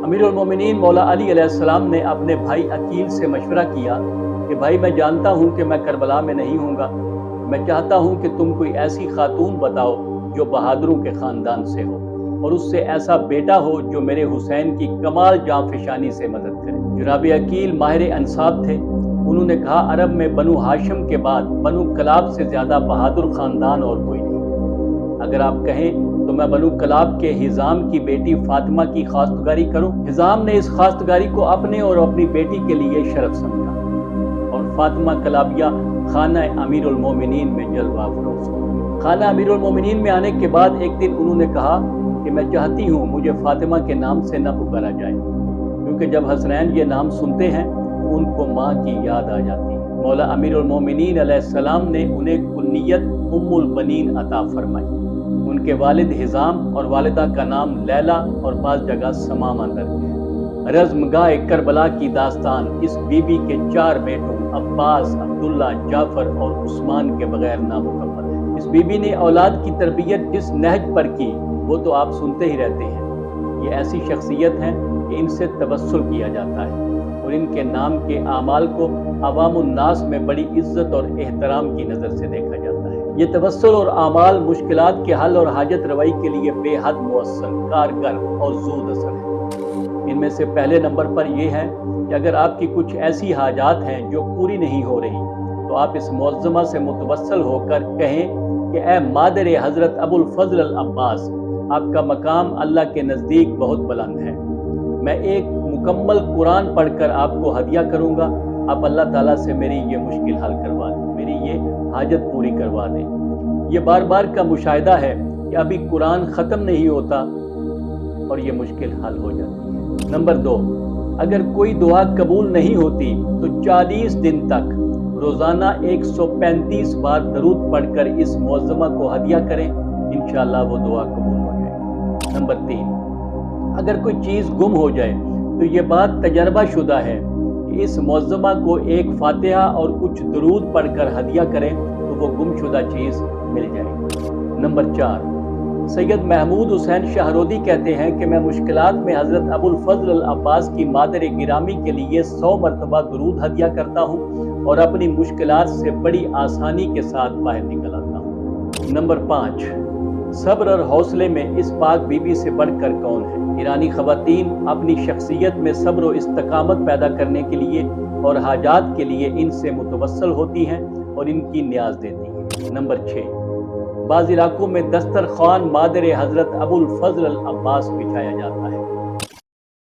अमीरुल मोमिनीन मौला अली अलैहिस्सलाम ने अपने भाई अकील से मशवरा किया कि भाई, मैं जानता हूँ कि मैं करबला में नहीं हूँगा। मैं चाहता हूँ कि तुम कोई ऐसी खातून बताओ जो बहादुरों के ख़ानदान से हो और उससे ऐसा बेटा हो जो मेरे हुसैन की कमाल जांफिशानी से मदद करे। जनाब अकील माहिर अंसाब थे। उन्होंने कहा, अरब में बनु हाशिम के बाद बनु कलाब से ज़्यादा बहादुर ख़ानदान और कोई नहीं। अगर आप कहें तो मैं बनु कलाब के हिजाम की बेटी फातिमा की खास्तगारी करूं। हिजाम ने इस खास्तगारी को अपने और अपनी बेटी के लिए शरफ समझा और फातिमा कलाबिया खाना अमीरुल मोमिनीन में जलवा फरोज हो। खाना अमीरुल मोमिनीन में आने के बाद एक दिन उन्होंने कहा कि मैं चाहती हूँ मुझे फातिमा के नाम से न पुकारा जाए, क्योंकि जब हसनैन ये नाम सुनते हैं तो उनको माँ की याद आ जाती है। मौला अमीरुल मोमिनीन अलैहिस्सलाम ने उन्हें कुन्नियत उम्मुल बनीन अता फरमाई। उनके वालिद हिजाम और वालिदा का नाम लैला और बाज़ जगह समामा दर्ज है। रज़्मगाह करबला की दास्तान इस बीबी के 4 बेटों अब्बास, अब्दुल्ला, जाफर और उस्मान के बगैर नामुकम्मल है। इस बीबी ने औलाद की तरबियत जिस नहज पर की वो तो आप सुनते ही रहते हैं। ये ऐसी शख्सियत हैं कि इनसे तवस्सुल किया जाता है और इनके नाम के आमाल को अवामुन्नास में बड़ी इज्जत और एहतराम की नज़र से देखा जाता है। ये तवस्सुल और आमाल मुश्किलात के हल और हाजत रवाई के लिए बेहद मुअस्सर, कारगर और ज़ूद असर है। इनमें से पहले नंबर पर यह है कि अगर आपकी कुछ ऐसी हाजात हैं जो पूरी नहीं हो रही तो आप इस मुअज़्ज़मा से मुतवस्सल होकर कहें कि ए मादर हज़रत अबुल फ़ज़ल अल अब्बास, आपका मकाम अल्लाह के नज़दीक बहुत बुलंद है। मैं एक मुकम्मल कुरान पढ़कर आपको हदिया करूँगा। आप अल्लाह ताला से मेरी ये मुश्किल हल करवा दें, मेरी ये हाजत पूरी करवा दें। ये बार बार का मुशाहिदा है कि अभी कुरान ख़त्म नहीं होता और ये मुश्किल हल हो जाती है। नंबर 2, अगर कोई दुआ कबूल नहीं होती तो 40 दिन तक रोज़ाना 135 बार दरूद पढ़कर इस मुअज़्ज़मा को हदिया करें, इंशाअल्लाह वो दुआ कबूल हो जाएगी। नंबर 3, अगर कोई चीज़ गुम हो जाए तो ये बात तजर्बा शुदा है कि इस मुअज़्ज़मा को एक फातिहा और कुछ दरूद पढ़कर हदिया करें तो वो गुमशुदा चीज़ मिल जाएगी। नंबर 4, सैयद महमूद हुसैन शाहरोदी कहते हैं कि मैं मुश्किलात में हज़रत अबुल फ़ज़ल अल अब्बास की मादर गिरामी के लिए 100 मरतबा दरूद हदिया करता हूँ और अपनी मुश्किलात से बड़ी आसानी के साथ बाहर निकल आता हूँ। नंबर 5, सब्र और हौसले में इस पाक बीबी से बढ़कर कौन है। ईरानी ख़वातीन अपनी शख्सियत में सब्र और इस्तकामत पैदा करने के लिए और हाजात के लिए इनसे मुतवस्सल होती हैं और इनकी न्याज देती हैं। नंबर 6, बाज़ इलाकों में दस्तरखान मादर हज़रत अबुल फ़ज़ल अल अब्बास बिछाया जाता है।